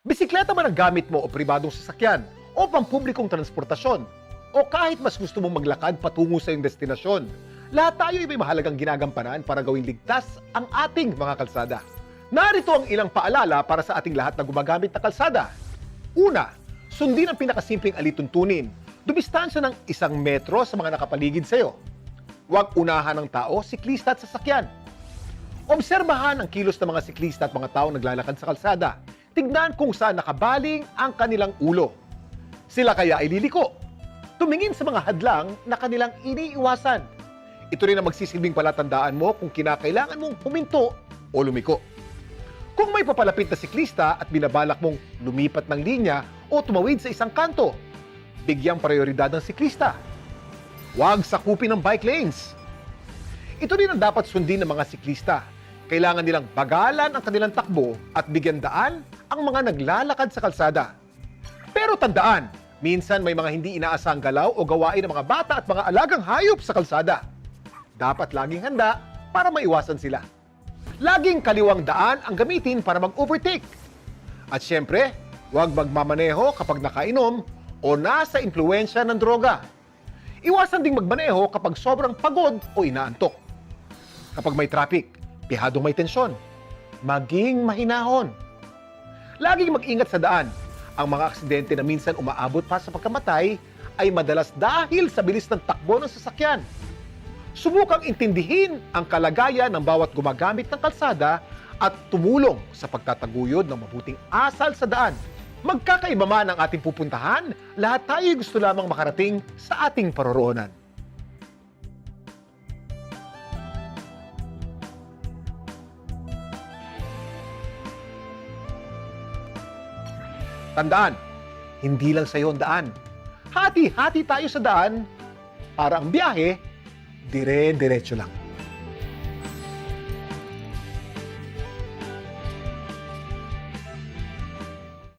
Bisikleta man ang gamit mo o pribadong sasakyan o pampublikong transportasyon o kahit mas gusto mong maglakad patungo sa iyong destinasyon, lahat tayo ay may mahalagang ginagampanan para gawing ligtas ang ating mga kalsada. Narito ang ilang paalala para sa ating lahat na gumagamit ng kalsada. Una, sundin ang pinakasimpleng alituntunin. Dumistansya ng 1 metro sa mga nakapaligid sa iyo. Huwag unahan ng tao, siklista at sasakyan. Obserbahan ang kilos ng mga siklista at mga taong naglalakad sa kalsada. Tignan kung saan nakabaling ang kanilang ulo. Sila kaya ay liliko. Tumingin sa mga hadlang na kanilang iniiwasan. Ito rin ang magsisilbing palatandaan mo kung kinakailangan mong huminto o lumiko. Kung may papalapit na siklista at binabalak mong lumipat ng linya o tumawid sa isang kanto, bigyang prioridad ng siklista. Huwag sakupin ng bike lanes. Ito rin ang dapat sundin ng mga siklista. Kailangan nilang bagalan ang kanilang takbo at bigyan daan ang mga naglalakad sa kalsada. Pero tandaan, minsan may mga hindi inaasahang galaw o gawain ng mga bata at mga alagang hayop sa kalsada. Dapat laging handa para maiwasan sila. Laging kaliwang daan ang gamitin para mag-overtake. At syempre, huwag magmamaneho kapag nakainom o nasa impluwensya ng droga. Iwasan ding magmaneho kapag sobrang pagod o inaantok. Kapag may traffic, pihadong may tensyon, maging mahinahon. Laging mag-ingat sa daan. Ang mga aksidente na minsan umaabot pa sa pagkamatay ay madalas dahil sa bilis ng takbo ng sasakyan. Subukang intindihin ang kalagayan ng bawat gumagamit ng kalsada at tumulong sa pagtataguyod ng mabuting asal sa daan. Magkakaiba man ang ating pupuntahan, lahat tayo gusto lamang makarating sa ating paroroonan. Tandaan, hindi lang sa iyo ang daan. Hati-hati tayo sa daan para ang biyahe dire-diretso lang.